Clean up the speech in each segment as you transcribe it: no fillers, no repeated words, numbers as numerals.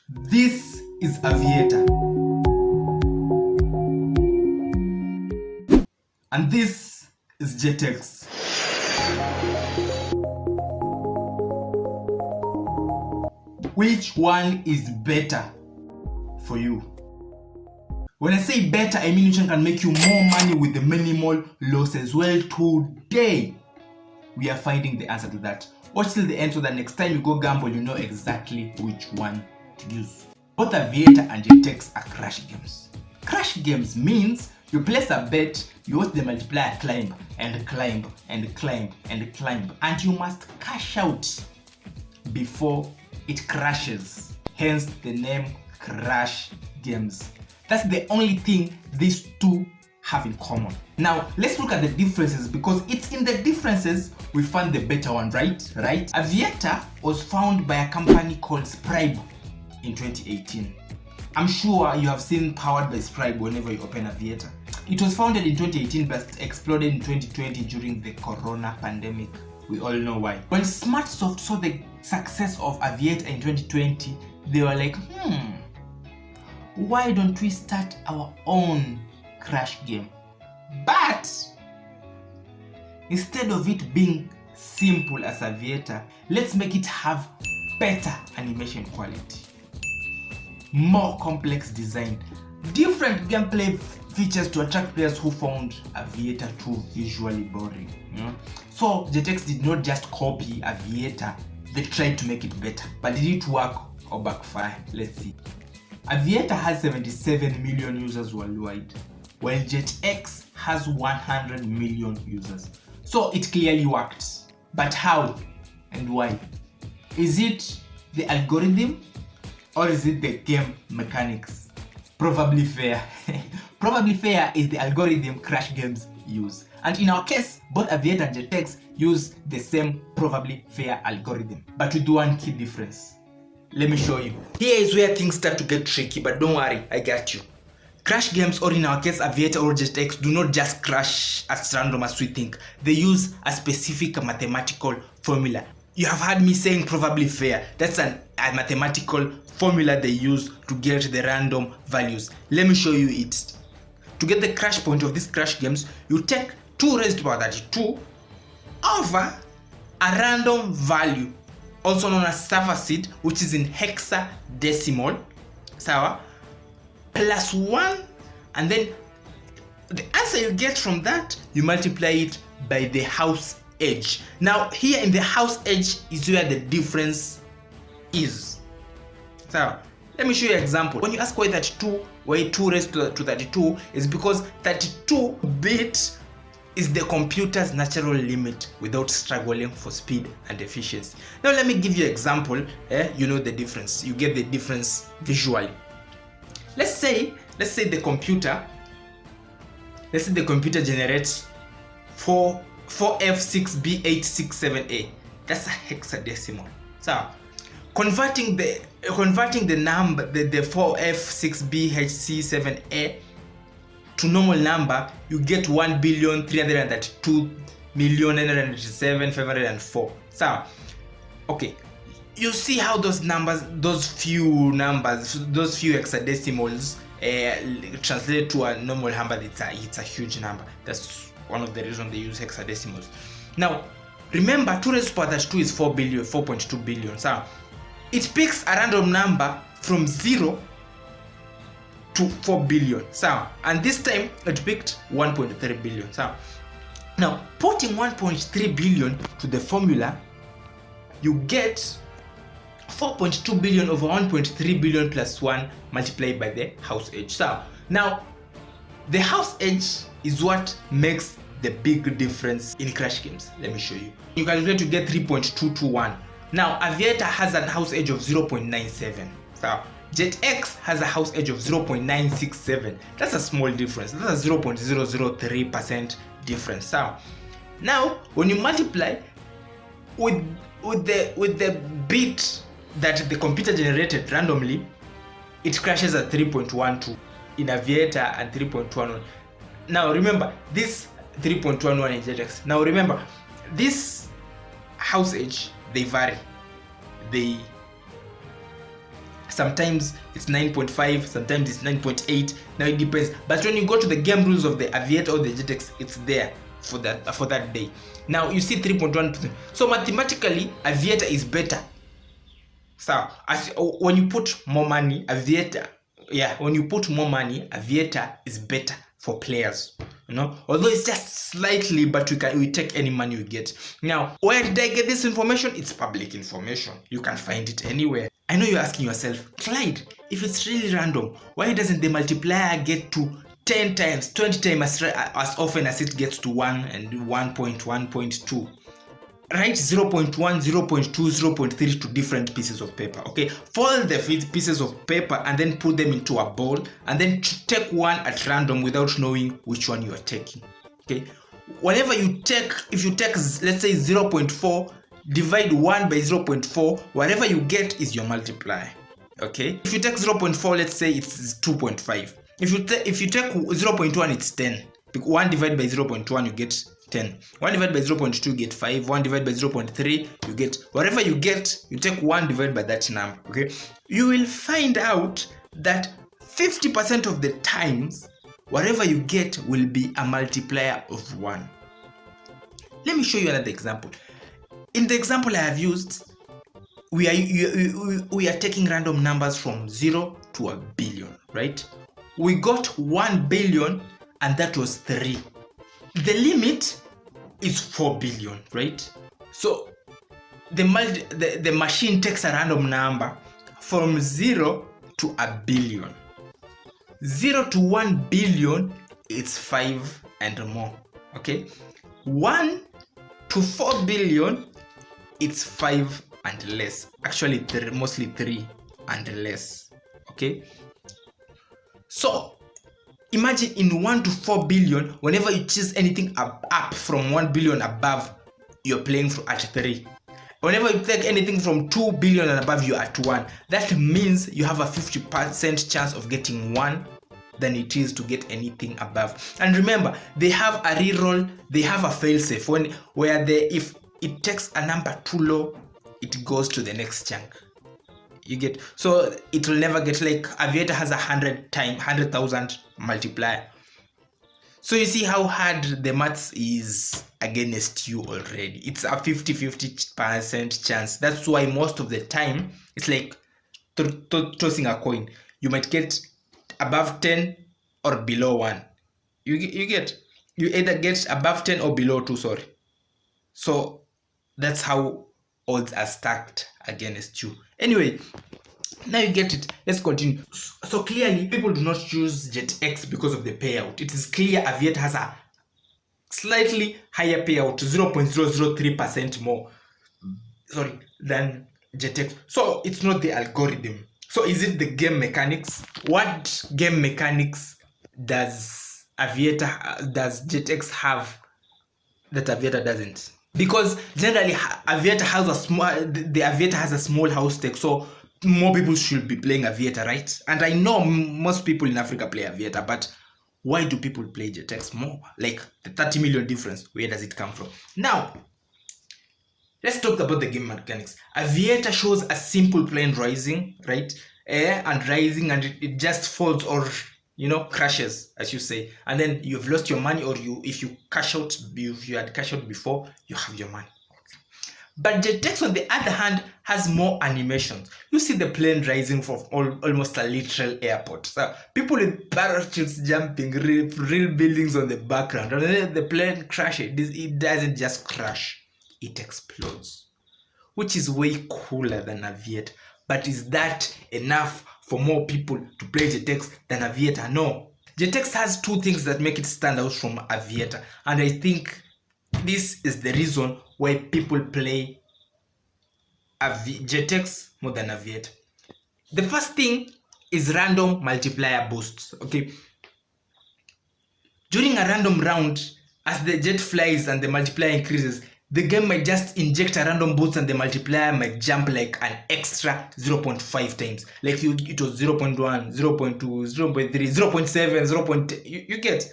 This is Aviator. And this is jetx. Which one is better for you? When I say better, I mean which one can make you more money with the minimal losses. Well, today we are finding the answer to that. Watch till the end so that next time you go gamble, you know exactly which one to use. Both Aviator and jetx are crash games. Crash games means you place a bet, you watch the multiplier climb and climb and climb and climb, and you must cash out before it crashes. Hence the name crash games. That's the only thing these two have in common. Now let's look at the differences, because it's in the differences we find the better one, right? Aviator was found by a company called Sportybet in 2018. I'm sure you have seen powered by Sportybet whenever you open Aviator. It was founded in 2018 but exploded in 2020 during the corona pandemic. We all know why. When SmartSoft saw the success of Aviator in 2020, they were like, why don't we start our own crash game? But instead of it being simple as Aviator, let's make it have better animation quality, more complex design, different gameplay features to attract players who found Aviator too visually boring. So jetx did not just copy Aviator, they tried to make it better. But did it work or backfire? Let's see. Aviator has 77 million users worldwide, while jetx has 100 million users. So it clearly worked. But how and why? Is it the algorithm or is it the game mechanics? Probably fair. Probably fair is the algorithm crash games use. And in our case, both Aviator and jetx use the same probably fair algorithm, but with one key difference. Let me show you. Here is where things start to get tricky, but don't worry, I got you. Crash games, or in our case Aviator or jetx, do not just crash as random as we think. They use a specific mathematical formula. You have heard me saying probably fair. That's a mathematical formula they use to get the random values. Let me show you it. To get the crash point of these crash games, you take 2 raised to the power 32 over a random value, also known as server seed, which is in hexadecimal, sawa, plus 1, and then the answer you get from that, you multiply it by the house edge. Now here in the house edge is where the difference is. So let me show you an example. When you ask why 32, why 2 raised to 32, is because 32-bit is the computer's natural limit without struggling for speed and efficiency. Now let me give you an example. You know the difference. You get the difference visually. Let's say the computer generates 4F6B867A. That's a hexadecimal. So converting the number, the 4F6BHC7A to normal number, you get 1,332,987,504. So okay, you see how those few hexadecimals translate to a normal number. It's a huge number. That's one of the reasons they use hexadecimals. Now remember, 2 raised to the power 32 is 4.2 billion. So it picks a random number from 0 to 4 billion. So, and this time it picked 1.3 billion. So now putting 1.3 billion to the formula, you get 4.2 billion over 1.3 billion plus 1 multiplied by the house edge. So now the house edge is what makes the big difference in crash games. Let me show you. You calculate to get 3.221. Now Aviator has a house edge of 0.97. So jetx has a house edge of 0.967. That's a small difference. That's a 0.003% difference. So now when you multiply with the bit that the computer generated randomly, it crashes at 3.12 in Aviator and 3.11. Now remember, this 3.11 in jetx. Now remember, this house edge, they vary. They Sometimes it's 9.5, sometimes it's 9.8. Now it depends. But when you go to the game rules of the Aviator or the jetx, it's there for that day. Now you see 3.1%. So mathematically, Aviator is better. So when you put more money, Aviator is better for players. Although it's just slightly, but we take any money we get. Now, where did I get this information? It's public information. You can find it anywhere. I know you're asking yourself, Clyde, if it's really random, why doesn't the multiplier get to 10 times, 20 times as often as it gets to 1 and 1.1.2? Write 0.1, 0.2, 0.3 to different pieces of paper. Okay, fold the pieces of paper and then put them into a bowl, and then take one at random without knowing which one you are taking. Okay, whenever you take, if you take, let's say 0.4, divide 1 by 0.4, whatever you get is your multiplier. Okay, if you take 0.4, let's say it's 2.5. If you take 0.1, it's 10. 1 divided by 0.1, you get 10. 1 divided by 0.2, you get 5. 1 divided by 0.3, you get whatever you get. You take 1 divided by that number. Okay, you will find out that 50% of the times, whatever you get will be a multiplier of 1. Let me show you another example. In the example I have used, we are taking random numbers from 0 to a billion, right? We got 1 billion, and that was 3. The limit is 4 billion, right? So the machine takes a random number from 0 to a billion. 0 to 1 billion is 5 and more. Okay, 1 to 4 billion, it's 5 and less. Actually, mostly 3 and less. Okay, so imagine in 1 to 4 billion, whenever you choose anything up from 1 billion above, you're playing at 3. Whenever you take anything from 2 billion and above, you're at 1. That means you have a 50% chance of getting 1 than it is to get anything above. And remember, they have a reroll, they have a failsafe if it takes a number too low, it goes to the next chunk. You get, so it will never get, like Aviator has 100,000 multiplier. So you see how hard the maths is against you already. It's a 50% chance. That's why most of the time it's like tossing a coin. You might get above 10 or below 1. You either get above 10 or below 2, sorry. So that's how odds are stacked against you. Anyway, now you get it. Let's continue. So clearly, people do not choose jetx because of the payout. It is clear Aviator has a slightly higher payout, 0.003% more, than jetx. So it's not the algorithm. So is it the game mechanics? What game mechanics does jetx have that Aviator doesn't? Because generally Aviator has a small house stake, so more people should be playing Aviator, right? And I know most people in Africa play Aviator, but why do people play jetx more? Like the 30 million difference, where does it come from? Now, let's talk about the game mechanics. Aviator shows a simple plane rising, right? And rising, and it just falls or crashes, as you say, and then you've lost your money, or if you had cashed out before, you have your money. But jetx, on the other hand, has more animations. You see the plane rising from almost a literal airport. So people with parachutes jumping, real buildings on the background, and then the plane crashes. It doesn't just crash, it explodes, which is way cooler than Aviator. But is that enough for more people to play jetx than Aviator? No. Jetx has two things that make it stand out from Aviator, and I think this is the reason why people play jetx more than Aviator. The first thing is random multiplier boosts. Okay, during a random round, as the jet flies and the multiplier increases, the game might just inject a random boost and the multiplier might jump like an extra 0.5 times. Like it was 0.1, 0.2, 0.3, 0.7, 0.10. You get,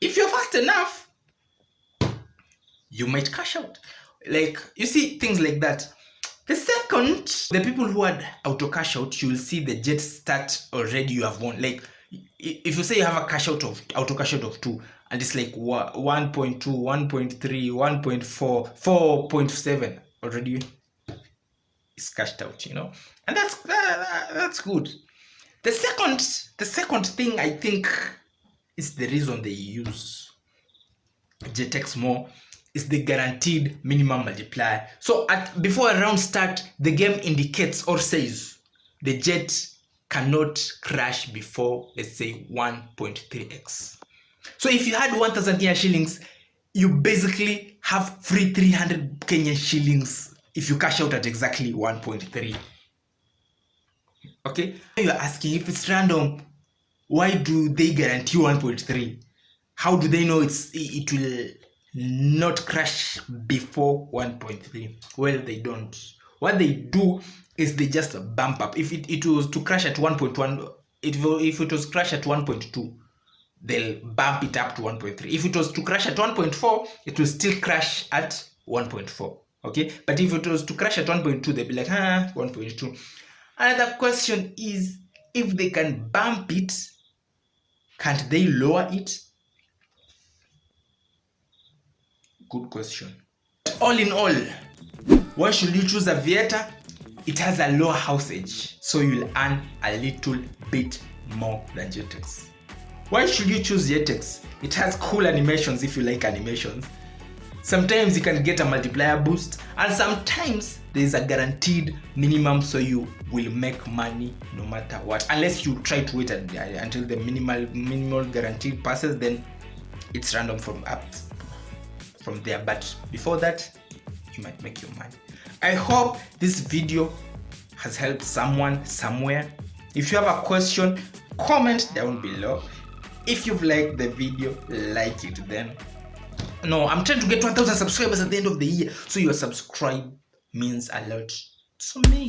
if you're fast enough, you might cash out. Like, you see things like that. The second, the people who had auto cash out, you will see the jet start already. You have won. Like if you say you have a cash out of auto cash out of 2, and it's like 1.2, 1.3, 1.4, 4.7 already is cashed out, and that's good. The second thing I think is the reason they use jetx more is the guaranteed minimum multiplier. So before a round start, the game indicates or says the jet cannot crash before, let's say, 1.3x. So if you had 1,000 Kenyan shillings, you basically have free 300 Kenyan shillings if you cash out at exactly 1.3. Okay, you're asking, if it's random, why do they guarantee 1.3? How do they know it will not crash before 1.3? Well, they don't. What they do is they just bump up. If it was to crash at 1.1, if it was crash at 1.2, they'll bump it up to 1.3. If it was to crash at 1.4, it will still crash at 1.4. Okay, but if it was to crash at 1.2, they'll be like 1.2. Another question is, if they can bump it, can't they lower it? Good question. All in all, why should you choose Aviator? It has a lower house edge, so you'll earn a little bit more than jetx. Why should you choose jetx? It has cool animations if you like animations. Sometimes you can get a multiplier boost, and sometimes there is a guaranteed minimum, so you will make money no matter what. Unless you try to wait until the minimal guaranteed passes, then it's random from there. But before that, you might make your money. I hope this video has helped someone somewhere. If you have a question, comment down below. If you've liked the video, like it then. No, I'm trying to get 1,000 subscribers at the end of the year, so your subscribe means a lot to me.